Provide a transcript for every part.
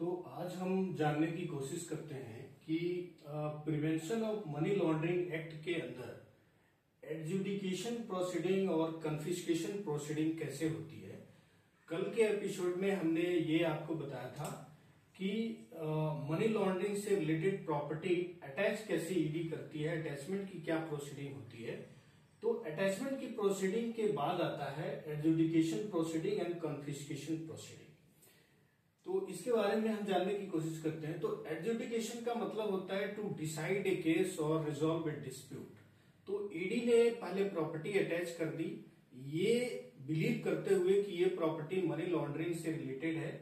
तो आज हम जानने की कोशिश करते हैं कि prevention of money laundering act के अंदर एडजुडिकेशन प्रोसीडिंग और कन्फिस्केशन प्रोसीडिंग कैसे होती है। कल के एपिसोड में हमने ये आपको बताया था कि मनी लॉन्ड्रिंग से रिलेटेड प्रॉपर्टी अटैच कैसे ईडी करती है, अटैचमेंट की क्या प्रोसीडिंग होती है। तो अटैचमेंट की प्रोसीडिंग के बाद आता है adjudication proceeding and confiscation proceeding. तो इसके बारे में हम जानने की कोशिश करते हैं। तो एडजुडिकेशन का मतलब होता है टू डिसाइड ए केस और रिजॉल्व ए डिस्प्यूट। तो ईडी ने पहले प्रॉपर्टी अटैच कर दी, ये बिलीव करते हुए कि ये प्रॉपर्टी मनी लॉन्ड्रिंग से रिलेटेड है।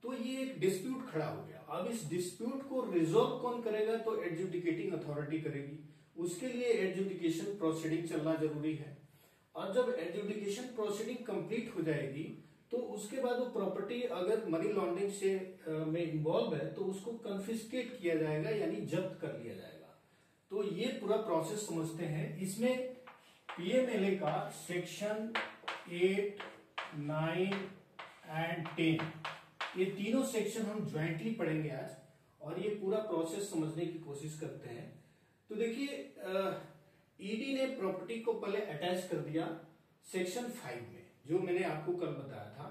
तो ये एक डिस्प्यूट खड़ा हो गया। अब इस डिस्प्यूट को रिजॉल्व कौन करेगा? तो एडजुडिकेटिंग अथॉरिटी करेगी। उसके लिए एडजुडिकेशन प्रोसीडिंग चलना जरूरी है। और जब एडजुडिकेशन प्रोसीडिंग कंप्लीट हो जाएगी तो उसके बाद वो प्रॉपर्टी अगर मनी लॉन्ड्रिंग से में इन्वॉल्व है तो उसको कन्फिस्केट किया जाएगा, यानी जब्त कर लिया जाएगा। तो ये पूरा प्रोसेस समझते हैं। इसमें पीएमएलए का सेक्शन 8, 9 एंड 10 ये तीनों सेक्शन हम ज्वाइंटली पढ़ेंगे आज, और ये पूरा प्रोसेस समझने की कोशिश करते हैं। तो देखिए, ईडी ने प्रॉपर्टी को पहले अटैच कर दिया सेक्शन 5 में, जो मैंने आपको कल बताया था।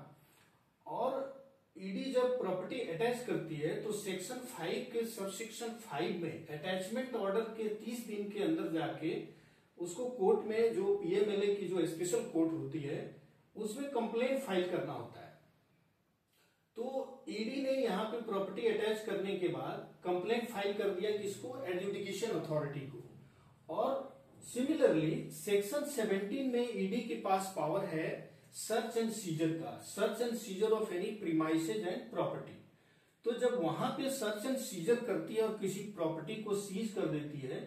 और ईडी जब प्रॉपर्टी अटैच करती है तो सेक्शन 5 के सबसेक्शन 5 में अटैचमेंट ऑर्डर के 30 दिन के अंदर जाके उसको कोर्ट में, जो पीएमएलए की जो स्पेशल कोर्ट होती है, उसमें कंप्लेंट फाइल करना होता है। तो ईडी ने यहां पे प्रॉपर्टी अटैच करने के बाद कंप्लेंट फाइल कर दिया किसको? एडजुडिकेशन अथॉरिटी को। और सिमिलरली सेक्शन 17 में ईडी के पास पावर है सर्च एंड सीजर का, search and seizure of any premises and property. तो जब वहां पे सर्च एंड सीजर करती है और किसी प्रॉपर्टी को सीज कर देती है,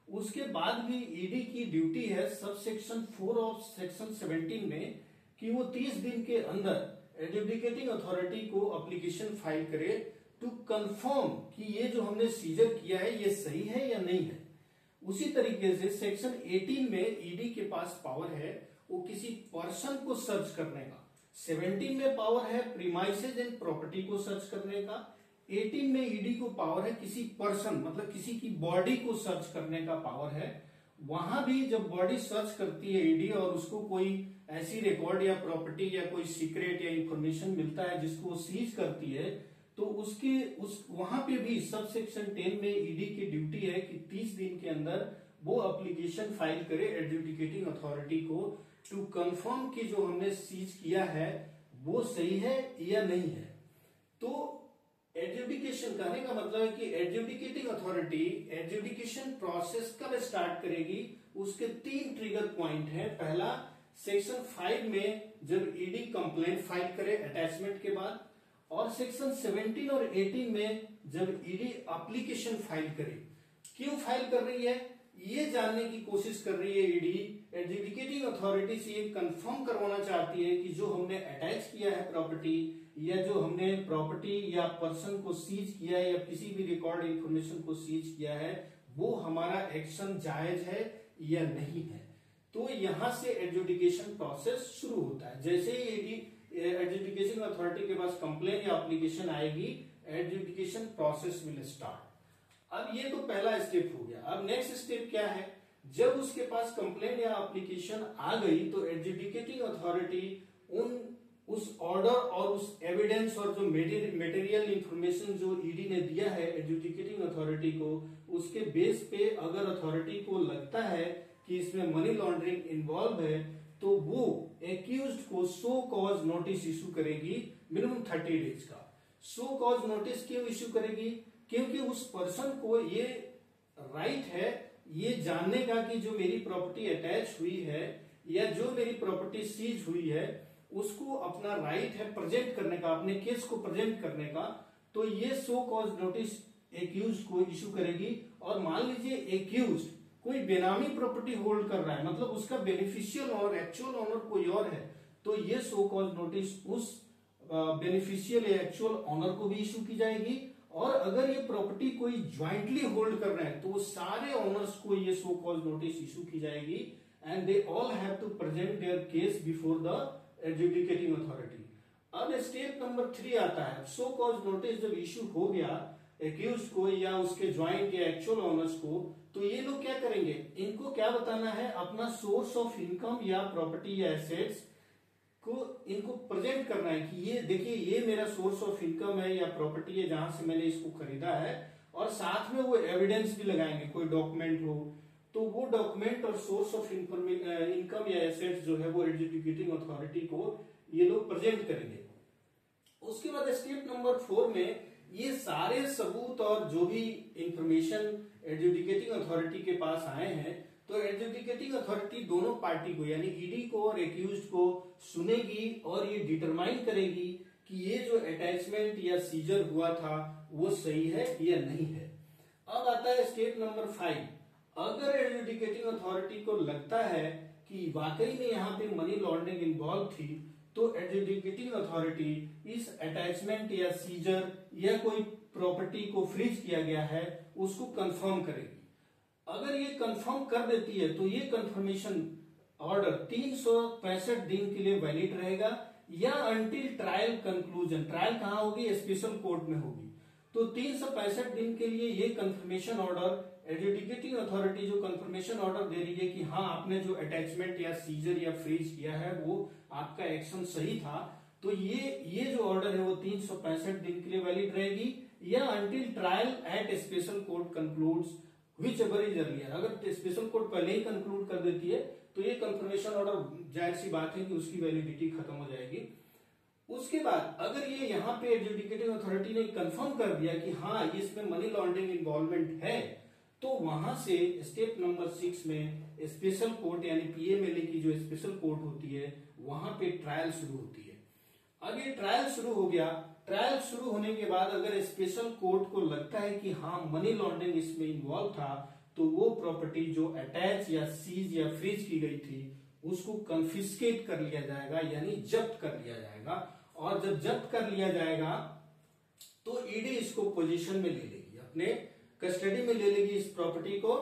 उसके बाद भी ईडी की ड्यूटी है सब सेक्शन 4 ऑफ सेक्शन 17 में कि वो 30 दिन के अंदर एडजुडिकेटिंग अथॉरिटी को एप्लीकेशन फाइल करे टू कंफर्म कि ये जो हमने सीजर किया है ये सही है या नहीं है। उसी तरीके से सेक्शन 18 में ईडी के पास पावर है वो किसी पर्सन को सर्च करने का। 17 में पावर है प्रीमाइसेज एंड प्रॉपर्टी को सर्च करने का। 18 में ईडी को पावर है किसी पर्सन, मतलब किसी की बॉडी को सर्च करने का पावर है। वहां भी जब बॉडी सर्च करती है ईडी और उसको कोई ऐसी रिकॉर्ड या प्रॉपर्टी या कोई सीक्रेट या इंफॉर्मेशन मिलता है जिसको सीज करती है, तो वहां पे भी सब सेक्शन 10 में ईडी की ड्यूटी है कि 30 दिन के अंदर वो एप्लीकेशन फाइल करे एडजुडिकेटिंग अथॉरिटी को टू कंफर्म कि जो हमने सीज किया है वो सही है या नहीं है। तो एडजुडिकेशन कहने का मतलब है कि एडजुडिकेटिंग अथॉरिटी एडजुडिकेशन प्रोसेस कब स्टार्ट करेगी, उसके 3 ट्रिगर पॉइंट है। पहला, सेक्शन 5 में जब ईडी कंप्लेंट फाइल करे अटैचमेंट के बाद, और सेक्शन 17 और 18 में जब ईडी एप्लीकेशन फाइल करे। क्यों फाइल कर रही है ये जानने की कोशिश कर रही है ईडी। एडजुडिकेटिंग अथॉरिटी से ये कंफर्म करवाना चाहती है कि जो हमने अटैच किया है प्रॉपर्टी, या जो हमने प्रॉपर्टी या पर्सन को सीज किया है या किसी भी रिकॉर्ड इंफॉर्मेशन को सीज किया है, वो हमारा एक्शन जायज है या नहीं है। तो यहां से एडजुडिकेशन प्रोसेस शुरू होता है। जैसे ही ईडी एडजुडिकेशन अथॉरिटी के पास कंप्लेन या एप्लीकेशन आएगी, एडजुडिकेशन प्रोसेस विल स्टार्ट। अब ये तो पहला स्टेप हो गया। अब नेक्स्ट स्टेप क्या है? जब उसके पास कंप्लेन या एप्लीकेशन आ गई तो एडजुडिकेटिंग अथॉरिटी उस ऑर्डर और उस एविडेंस और जो मटेरियल इंफॉर्मेशन जो ईडी ने दिया है एडजुडिकेटिंग अथॉरिटी को, उसके बेस पे अगर अथॉरिटी को लगता है कि इसमें मनी लॉन्ड्रिंग इन्वॉल्व है, तो वो एक्यूज्ड को सो कॉज नोटिस इशू करेगी मिनिमम 30 डेज का। सो कॉज नोटिस क्यों इशू करेगी? क्योंकि उस पर्सन को ये राइट है ये जानने का कि जो मेरी प्रॉपर्टी अटैच हुई है या जो मेरी प्रॉपर्टी सीज हुई है, उसको अपना राइट है प्रेजेंट करने का, अपने केस को प्रेजेंट करने का। तो ये सो कॉज नोटिस एक्यूज को इशू करेगी। और मान लीजिए एक्यूज कोई बेनामी प्रॉपर्टी होल्ड कर रहा है, मतलब उसका बेनिफिशियल और एक्चुअल ओनर कोई और है, तो ये सो कॉज नोटिस उस बेनिफिशियल या एक्चुअल ओनर को भी इशू की जाएगी। और अगर ये प्रॉपर्टी कोई ज्वाइंटली होल्ड कर रहे हैं तो वो सारे ओनर्स को ये सो कॉज नोटिस इशू की जाएगी, and they all have to present their case before the adjudicating authority. अब स्टेप नंबर 3 आता है। सो कॉज नोटिस जब इश्यू हो गया एक्यूज को या उसके ज्वाइंट या एक्चुअल ओनर्स को, तो ये लोग क्या करेंगे, इनको क्या बताना है, अपना सोर्स ऑफ इनकम या प्रॉपर्टी या एसेट्स को इनको प्रेजेंट करना है कि ये देखिए ये मेरा सोर्स ऑफ इनकम है या प्रॉपर्टी है जहां से मैंने इसको खरीदा है, और साथ में वो एविडेंस भी लगाएंगे, कोई डॉक्यूमेंट हो तो वो डॉक्यूमेंट और सोर्स ऑफ इनकम या एसेट्स जो है वो एडजुडिकेटिंग अथॉरिटी को ये लोग प्रेजेंट करेंगे। उसके बाद स्टेप नंबर 4 में ये सारे सबूत और जो भी इंफॉर्मेशन एडजुडिकेटिंग अथॉरिटी के पास आए हैं, तो एडजुडिकेटिंग अथॉरिटी दोनों पार्टी को यानी ईडी को और एक्यूज्ड को सुनेगी और ये डिटरमाइन करेगी कि ये जो अटैचमेंट या सीजर हुआ था वो सही है या नहीं है। अब आता है स्टेप नंबर 5। अगर एडजुडिकेटिंग अथॉरिटी को लगता है कि वाकई में यहाँ पे मनी लॉन्ड्रिंग इन्वॉल्व थी, तो एडजुडिकेटिंग अथॉरिटी इस अटैचमेंट या सीजर या कोई प्रॉपर्टी को फ्रीज किया गया है उसको कंफर्म करेगी। अगर ये कंफर्म कर देती है तो ये कंफर्मेशन ऑर्डर 365 दिन के लिए वैलिड रहेगा या अंटिल ट्रायल कंक्लूजन। ट्रायल कहाँ होगी, स्पेशल कोर्ट में होगी। तो 365 दिन के लिए ये कंफर्मेशन ऑर्डर एडजुडिकेटिंग अथॉरिटी जो कंफर्मेशन ऑर्डर दे रही है कि हाँ आपने जो अटैचमेंट या सीजर या फ्रीज किया है वो आपका एक्शन सही था, तो ये जो ऑर्डर है वो 365 दिन के लिए वैलिड रहेगी या until trial at special court concludes which ever is earlier. अगर स्पेशल कोर्ट पहले ही कंक्लूड कर देती है तो ये कंफर्मेशन ऑर्डर जाहिर सी बात है कि उसकी वैलिडिटी खत्म हो जाएगी। उसके बाद अगर ये यहाँ पे एडजुडिकेटिंग अथॉरिटी ने कंफर्म कर दिया कि हाँ इसमें मनी लॉन्ड्रिंग इन्वॉल्वमेंट है, तो वहां से स्टेप नंबर 6 में स्पेशल कोर्ट यानी पीएमएलए की जो स्पेशल कोर्ट होती है वहां पे ट्रायल शुरू होती है। अब ये ट्रायल शुरू हो गया। ट्रायल शुरू होने के बाद अगर स्पेशल कोर्ट को लगता है कि हाँ मनी लॉन्ड्रिंग इसमें इन्वॉल्व था, तो वो प्रॉपर्टी जो अटैच या सीज या फ्रीज की गई थी उसको कन्फिस्केट कर लिया जाएगा यानी जब्त कर लिया जाएगा। और जब जब्त कर लिया जाएगा तो ईडी इसको पोजीशन में ले लेगी, अपने कस्टडी में ले लेगी इस प्रॉपर्टी को।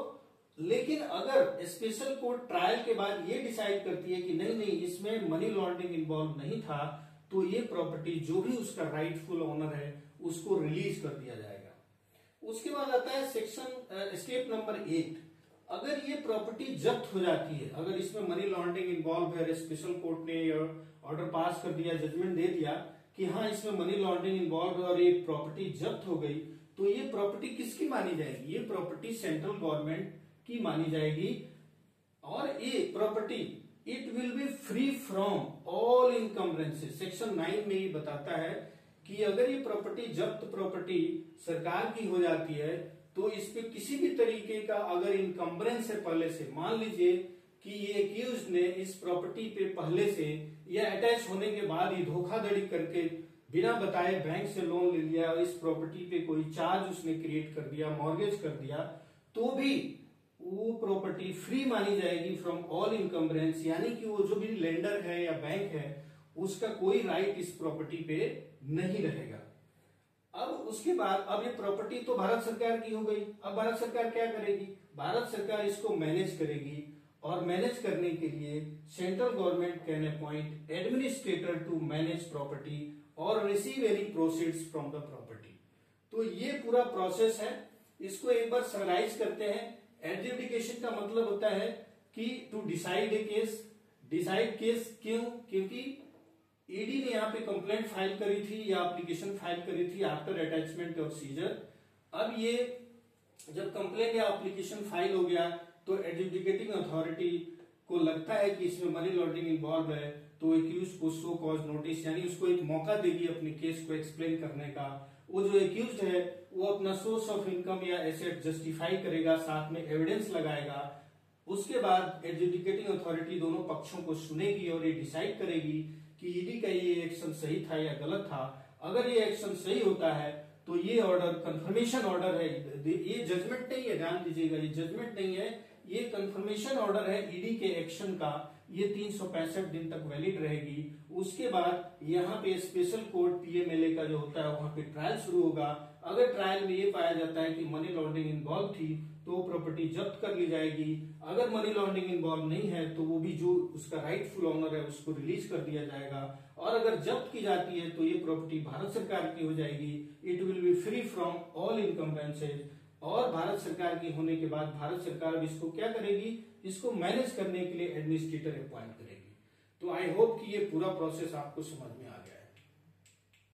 लेकिन अगर स्पेशल कोर्ट ट्रायल के बाद ये डिसाइड करती है कि नहीं इसमें मनी लॉन्ड्रिंग इन्वॉल्व नहीं था, तो ये प्रॉपर्टी जो भी उसका राइटफुल ओनर है उसको रिलीज कर दिया जाएगा। उसके बाद आता है स्टेप नंबर 8। अगर ये प्रॉपर्टी जब्त हो जाती है, अगर इसमें मनी लॉन्ड्रिंग इन्वॉल्व है, स्पेशल कोर्ट ने ऑर्डर पास कर दिया, जजमेंट दे दिया कि हाँ इसमें मनी लॉन्ड्रिंग इन्वॉल्व है और ये प्रॉपर्टी जब्त हो गई, तो ये प्रॉपर्टी किसकी मानी जाएगी, ये प्रॉपर्टी सेंट्रल गवर्नमेंट की मानी जाएगी। और ये property it will be free from all इनकम्बरेंसेस। Section 9 में ये बताता है कि अगर ये प्रॉपर्टी जब्त प्रॉपर्टी सरकार की हो जाती है तो इस पे किसी भी तरीके का अगर इनकम्बरेंस है पहले से, मान लीजिए कि ये एक्यूज्ड ने इस प्रॉपर्टी पे पहले से या अटैच होने के बाद ही धोखाधड़ी करके बिना बताए बैंक से लोन ले लिया और इस प्रॉपर्टी पे कोई चार्ज उसने क्रिएट कर दिया, मॉर्गेज कर दिया, तो भी वो प्रॉपर्टी फ्री मानी जाएगी फ्रॉम ऑल इनकम्बरेंस, यानी कि वो जो भी लेंडर है या बैंक है उसका कोई राइट इस प्रॉपर्टी पे नहीं रहेगा। अब उसके बाद अब ये प्रॉपर्टी तो भारत सरकार की हो गई। अब भारत सरकार क्या करेगी, भारत सरकार इसको मैनेज करेगी और मैनेज करने के लिए central government can appoint administrator to manage property और receive any proceeds from the property. तो ये पूरा प्रोसेस है, इसको एक बार समराइज करते हैं। एडजुडिकेशन का मतलब होता है कि to decide a case. Decide case क्यों, क्योंकि ईडी ने यहाँ पे कंप्लेंट फाइल करी थी या एप्लीकेशन फाइल करी थी आफ्टर अटैचमेंट और सीजर। अब ये जब कंप्लेंट या एप्लीकेशन फाइल हो गया तो एडजुडिकेटिंग अथॉरिटी को लगता है कि इसमें मनी लॉन्ड्रिंग इन्वॉल्व है, तो एक्यूज को सो कॉज नोटिस यानी उसको एक मौका देगी अपने केस को एक्सप्लेन करने का। वो जो एक्यूज है वो अपना सोर्स ऑफ इनकम या एसेट जस्टिफाई करेगा, साथ में एविडेंस लगाएगा। उसके बाद एडजुडिकेटिंग अथॉरिटी दोनों पक्षों को सुनेगी और ये डिसाइड करेगी कि ईडी का ये एक्शन सही था या गलत था। अगर ये एक्शन सही होता है तो ये ऑर्डर कंफर्मेशन ऑर्डर है, ये जजमेंट नहीं है, ध्यान दीजिएगा, ये जजमेंट नहीं है, ये कंफर्मेशन ऑर्डर है ईडी के एक्शन का। ये 365 दिन तक वैलिड रहेगी। उसके बाद यहाँ पे स्पेशल कोर्ट पीएमएलए का जो होता है वहां पे ट्रायल शुरू होगा। अगर ट्रायल में ये पाया जाता है कि मनी लॉन्ड्रिंग इन्वॉल्व थी तो प्रॉपर्टी जब्त कर ली जाएगी। अगर मनी लॉन्ड्रिंग इन्वॉल्व नहीं है तो वो भी जो उसका राइटफुल ऑनर है उसको रिलीज कर दिया जाएगा। और अगर जब्त की जाती है तो ये प्रॉपर्टी भारत सरकार की हो जाएगी। It will be free from all encumbrances. और भारत सरकार की होने के बाद भारत सरकार इसको क्या करेगी, इसको मैनेज करने के लिए एडमिनिस्ट्रेटर अपॉइंट करेगी। तो आई होप कि ये पूरा प्रोसेस आपको समझ में आ